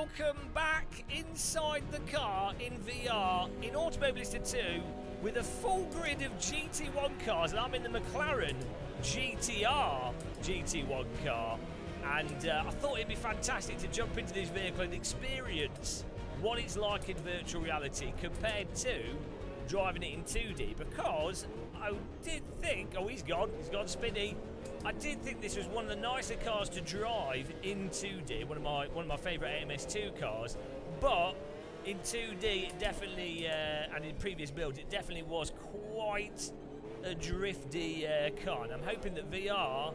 welcome back inside the car in VR in Automobilista 2 with a full grid of GT1 cars, and I'm in the Mclaren GTR GT1 car, and I thought it'd be fantastic to jump into this vehicle and experience what it's like in virtual reality compared to driving it in 2D, because I did think, oh, he's gone spinny. I did think this was one of the nicer cars to drive in 2D, one of my favourite AMS2 cars, but in 2D it definitely, and in previous builds, it definitely was quite a drifty car, and I'm hoping that VR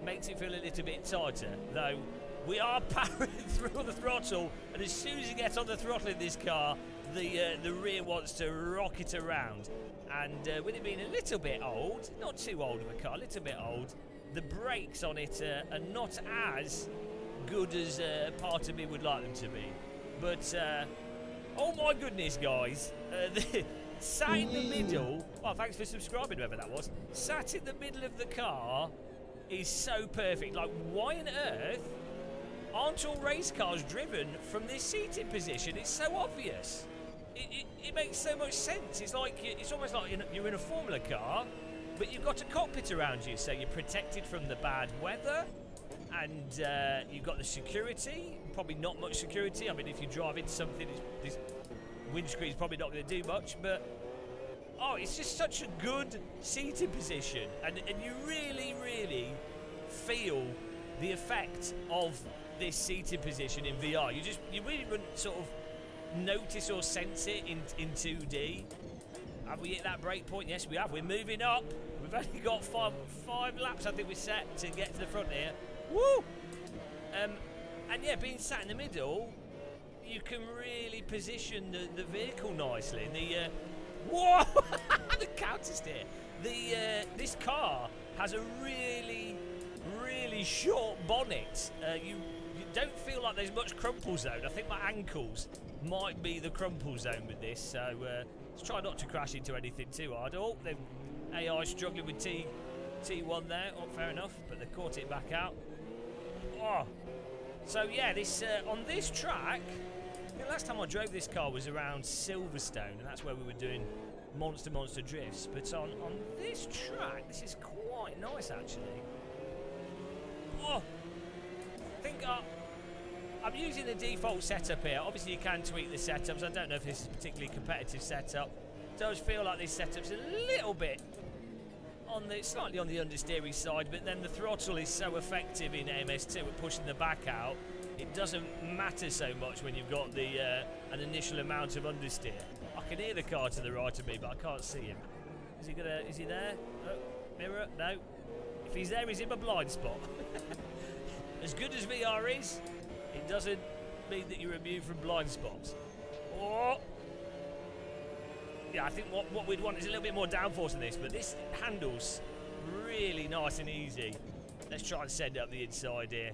makes it feel a little bit tighter, though we are powering through the throttle, and as soon as you get on the throttle in this car, the rear wants to rocket around. And with it being a little bit old, not too old of a car, a little bit old, the brakes on it are not as good as part of me would like them to be. But, oh my goodness, guys, sat in the middle, oh, thanks for subscribing, whoever that was, sat in the middle of the car is so perfect. Like, why on earth aren't all race cars driven from this seating position? It's so obvious. It makes so much sense. It's like it's almost like you're in a Formula car, but you've got a cockpit around you, so you're protected from the bad weather, and you've got the security. Probably not much security. I mean, if you drive into something, this windscreen's probably not going to do much. But oh, it's just such a good seating position, and you really, really feel the effect of this seating position in VR. You really wouldn't sort of notice or sense it in 2D. Have we hit that break point? Yes, we have. We're moving up. We've only got five laps, I think, we're set to get to the front here. Woo! And yeah, being sat in the middle, you can really position the vehicle nicely. The whoa! The counter steer. This car has a really short bonnet. You don't feel like there's much crumple zone. I think my ankles might be the crumple zone with this, so let's try not to crash into anything too hard. Oh, they've AI struggling with T1 there. Oh, fair enough, but they caught it back out. Oh, so yeah, this on this track, the last time I drove this car was around Silverstone, and that's where we were doing monster drifts. But on this track, this is quite nice actually. Oh, I think I'm using the default setup here. Obviously you can tweak the setups. I don't know if this is a particularly competitive setup. It does feel like this setup's a little bit slightly on the understeering side, but then the throttle is so effective in AMS2 at pushing the back out, it doesn't matter so much when you've got the an initial amount of understeer. I can hear the car to the right of me, but I can't see him. Is he there? Oh, mirror? No. If he's there, he's in my blind spot. As good as VR is, it doesn't mean that you're immune from blind spots. Oh! Yeah, I think what we'd want is a little bit more downforce in this, but this handles really nice and easy. Let's try and send up the inside here.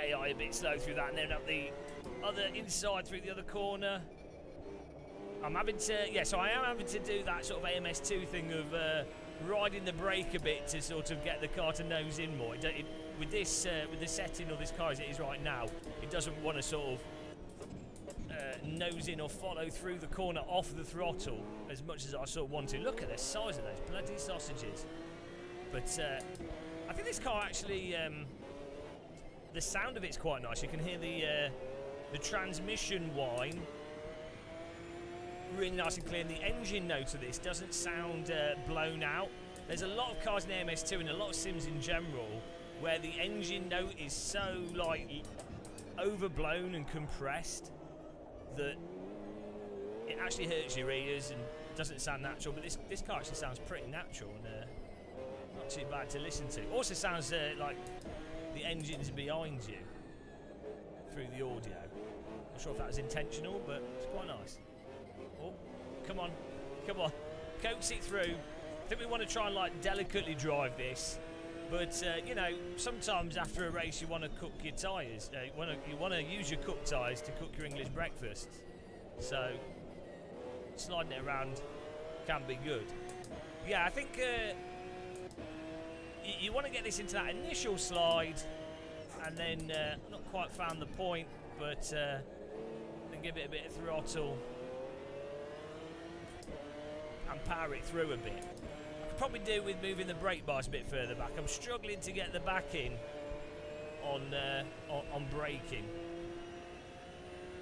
AI a bit slow through that, and then up the other inside through the other corner. I am having to do that sort of AMS2 thing of riding the brake a bit to sort of get the car to nose in more. With the setting of this car as it is right now, it doesn't want to sort of nose in or follow through the corner off the throttle as much as I sort of want to. Look at the size of those bloody sausages. But I think this car actually, the sound of it's quite nice. You can hear the transmission whine really nice and clear, and the engine note of this doesn't sound blown out. There's a lot of cars in AMS2 and a lot of sims in general where the engine note is so like overblown and compressed that it actually hurts your ears and doesn't sound natural. But this car actually sounds pretty natural and not too bad to listen to. Also sounds like the engine's behind you through the audio. Not sure if that was intentional, but it's quite nice. Oh, come on, coax it through. I think we want to try and like delicately drive this, but you know, sometimes after a race you want to cook your tyres. You want to use your cooked tyres to cook your English breakfast. So sliding it around can be good. Yeah, I think you want to get this into that initial slide, and then not quite found the point, but then give it a bit of throttle and power it through a bit. I could probably do with moving the brake bars a bit further back. I'm struggling to get the back in on braking.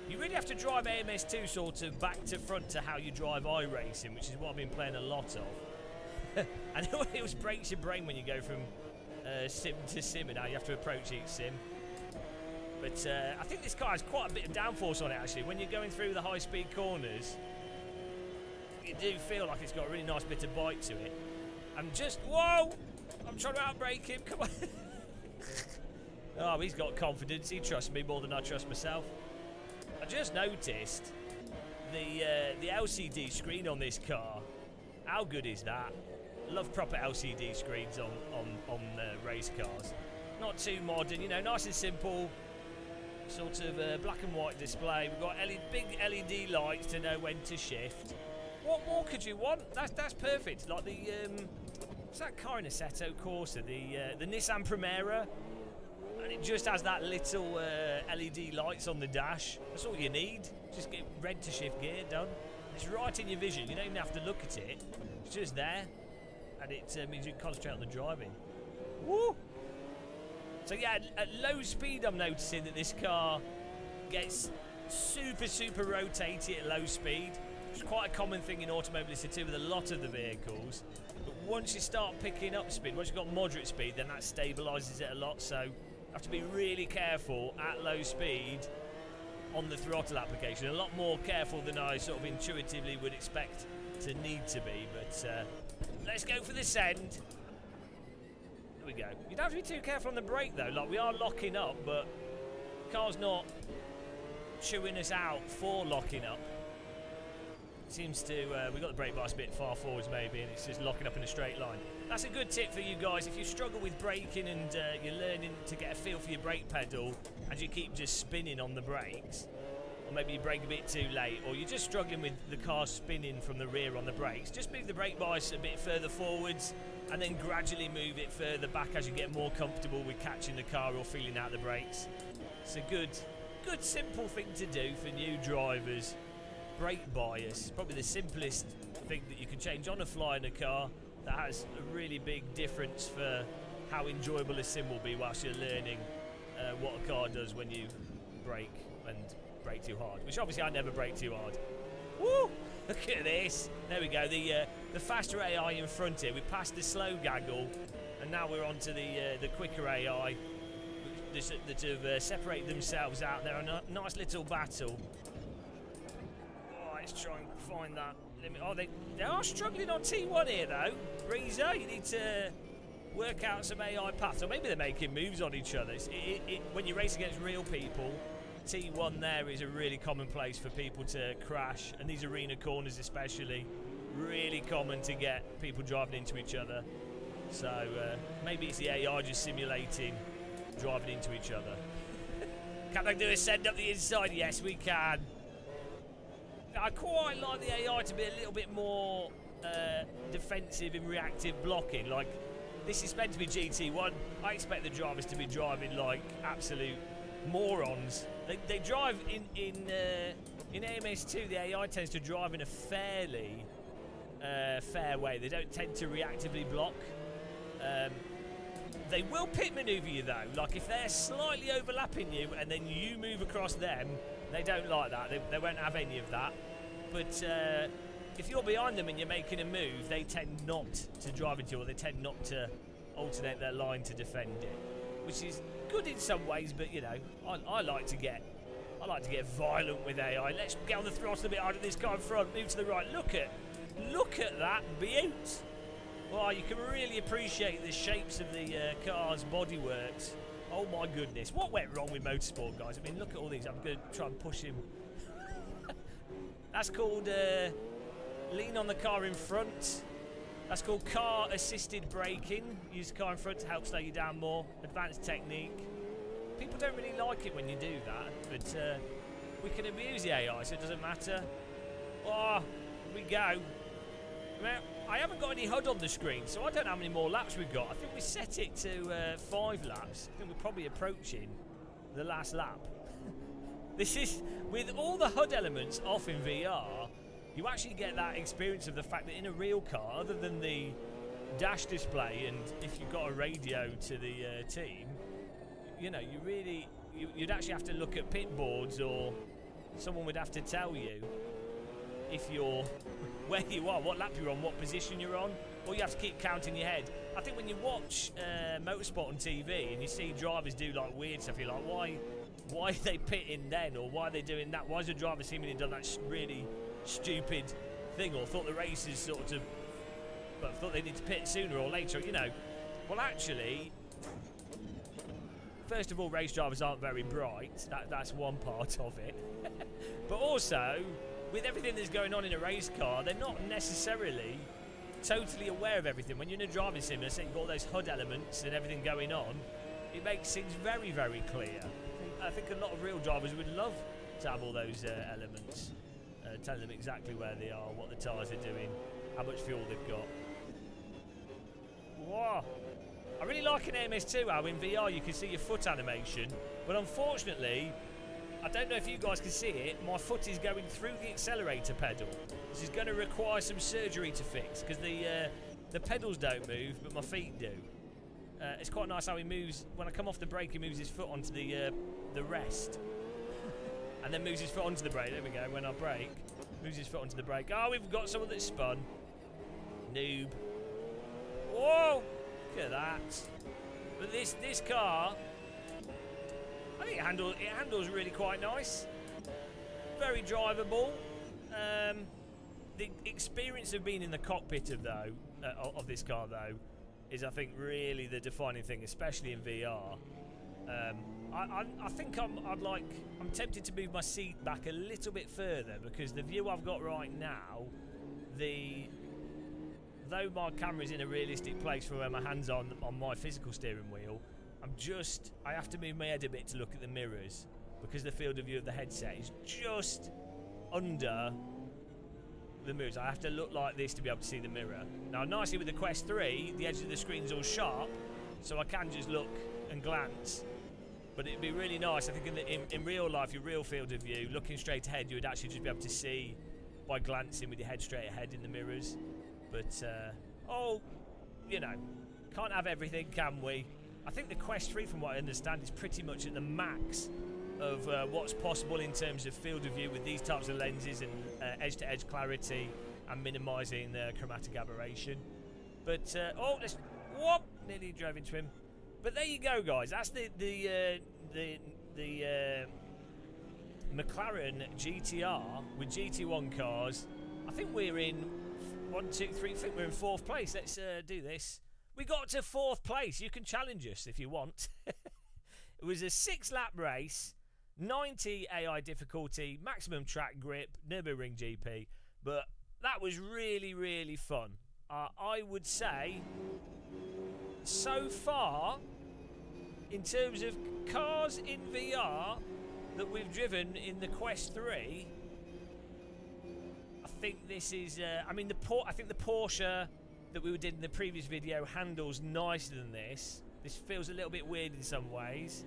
You really have to drive AMS2 sort of back to front to how you drive iRacing, which is what I've been playing a lot of. I know it was breaks your brain when you go from sim to sim, and now you have to approach each sim. But I think this car has quite a bit of downforce on it actually. When you're going through the high-speed corners, you do feel like it's got a really nice bit of bite to it. Whoa! I'm trying to outbrake him, come on. Oh, he's got confidence, he trusts me more than I trust myself. I just noticed the LCD screen on this car. How good is that? Love proper LCD screens on race cars. Not too modern, you know, nice and simple. Sort of black and white display. We've got big LED lights to know when to shift. What more could you want? That's perfect. Like the what's that car in Assetto Corsa? The Nissan Primera. And it just has that little LED lights on the dash. That's all you need. Just get red to shift gear done. It's right in your vision. You don't even have to look at it. It's just there. And it means you can concentrate on the driving. Woo! So yeah, at low speed I'm noticing that this car gets super rotated at low speed. It's quite a common thing in Automobilista too with a lot of the vehicles. But once you start picking up speed, once you've got moderate speed, then that stabilises it a lot. So you have to be really careful at low speed on the throttle application. A lot more careful than I sort of intuitively would expect to need to be. But let's go for the send. There we go. You don't have to be too careful on the brake though. Like, we are locking up, but the car's not chewing us out for locking up. Seems to, we got the brake bars a bit far forwards maybe, and it's just locking up in a straight line. That's a good tip for you guys. If you struggle with braking and you're learning to get a feel for your brake pedal and you keep just spinning on the brakes, or maybe you brake a bit too late, or you're just struggling with the car spinning from the rear on the brakes, just move the brake bars a bit further forwards and then gradually move it further back as you get more comfortable with catching the car or feeling out the brakes. It's a good simple thing to do for new drivers. Brake bias, probably the simplest thing that you can change on the fly in a car that has a really big difference for how enjoyable a sim will be whilst you're learning what a car does when you brake and brake too hard, which obviously I never brake too hard. Woo! Look at this. There we go. The faster AI in front here. We passed the slow gaggle, and now we're on to the quicker AI that have separated themselves out. They're a nice little battle. Let's try and find that limit. Oh, they are struggling on T1 here, though. Breezer, you need to work out some AI paths. Or maybe they're making moves on each other. When you race against real people, T1 there is a really common place for people to crash. And these arena corners especially, really common to get people driving into each other. So maybe it's the AI just simulating driving into each other. Can they do a send up the inside? Yes, we can. I quite like the AI to be a little bit more defensive and reactive blocking. Like, this is meant to be GT1. I expect the drivers to be driving like absolute morons. They drive in AMS2. The AI tends to drive in a fairly fair way. They don't tend to reactively block. They will pit maneuver you though. Like, if they're slightly overlapping you and then you move across them, they don't like that. They won't have any of that. But if you're behind them and you're making a move, they tend not to drive into you, or they tend not to alternate their line to defend it, which is good in some ways. But you know, I like to get violent with AI. Let's get on the throttle a bit harder. This car in front, move to the right. Look at that beaut. Well, you can really appreciate the shapes of the car's bodyworks. Oh my goodness, what went wrong with motorsport, guys? I mean, look at all these. I'm going to try and push him. That's called lean on the car in front. That's called car assisted braking. Use the car in front to help slow you down more. Advanced technique. People don't really like it when you do that, but we can abuse the AI, so it doesn't matter. Oh, here we go. I haven't got any HUD on the screen, so I don't know how many more laps we've got. I think we set it to 5 laps. I think we're probably approaching the last lap. This is, with all the HUD elements off in VR, you actually get that experience of the fact that in a real car, other than the dash display and if you've got a radio to the team, you know, you'd actually have to look at pit boards, or someone would have to tell you if you're where you are, what lap you're on, what position you're on, or you have to keep counting your head. I think when you watch motorsport on TV and you see drivers do like weird stuff, you're like, why are they pitting then, or why are they doing that? Why has the driver seemingly done that really stupid thing, or thought the race is sort of, but thought they need to pit sooner or later, you know? Well, actually, first of all, race drivers aren't very bright. That's one part of it. But also, with everything that's going on in a race car, they're not necessarily totally aware of everything. When you're in a driving sim, so you've got all those HUD elements and everything going on, it makes things very, very clear. I think a lot of real drivers would love to have all those elements, telling them exactly where they are, what the tyres are doing, how much fuel they've got. Whoa! I really like an AMS2 how in VR you can see your foot animation, but unfortunately, I don't know if you guys can see it, my foot is going through the accelerator pedal. This is going to require some surgery to fix, because the pedals don't move, but my feet do. It's quite nice how he moves, when I come off the brake, he moves his foot onto the rest. And then moves his foot onto the brake. There we go, when I brake, moves his foot onto the brake. Oh, we've got someone that's spun. Noob. Whoa! Look at that. But this car, I think it handles really quite nice. Very drivable. The experience of being in the cockpit of this car though is, I think, really the defining thing, especially in VR. I think I'm tempted to move my seat back a little bit further, because the view I've got right now, though my camera's in a realistic place from where my hands are on my physical steering wheel, I have to move my head a bit to look at the mirrors, because the field of view of the headset is just under the mirrors. I have to look like this to be able to see the mirror. Now, nicely with the Quest 3, the edge of the screen's all sharp, so I can just look and glance. But it'd be really nice, I think, in real life, your real field of view, looking straight ahead, you would actually just be able to see by glancing with your head straight ahead in the mirrors. But, you know, can't have everything, can we? I think the Quest 3, from what I understand, is pretty much at the max of what's possible in terms of field of view with these types of lenses and edge-to-edge clarity and minimising chromatic aberration. But, whoop, nearly drove into him. But there you go, guys. That's the McLaren GTR with GT1 cars. I think we're in 1, 2, 3. I think we're in 4th place. Let's do this. We got to 4th place. You can challenge us if you want. It was a 6-lap race, 90 AI difficulty, maximum track grip, Nürburgring GP. But that was really, really fun. I would say, so far, in terms of cars in VR that we've driven in the Quest 3, I think this is, I think the Porsche that we did in the previous video handles nicer than this. This feels a little bit weird in some ways.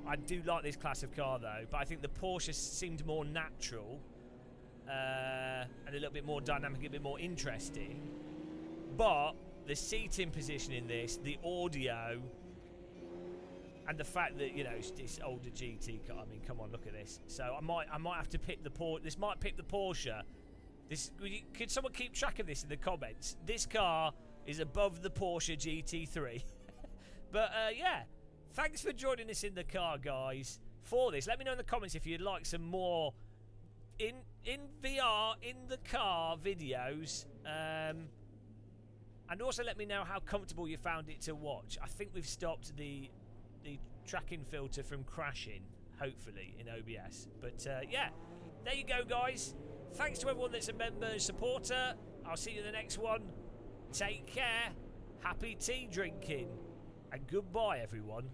I do like this class of car though, but I think the Porsche seemed more natural and a little bit more dynamic, a bit more interesting. But the seating position in this, the audio, and the fact that, you know, it's this older GT car. I mean, come on, look at this. So I might have to pick the Porsche. This might pick the Porsche. Could someone keep track of this in the comments? This car is above the Porsche GT3. But yeah, thanks for joining us in the car, guys. For this, let me know in the comments if you'd like some more in VR in the car videos. And also let me know how comfortable you found it to watch. I think we've stopped the tracking filter from crashing, hopefully, in OBS. But yeah, there you go, guys. Thanks to everyone that's a member and supporter. I'll see you in the next one. Take care. Happy tea drinking. And goodbye, everyone.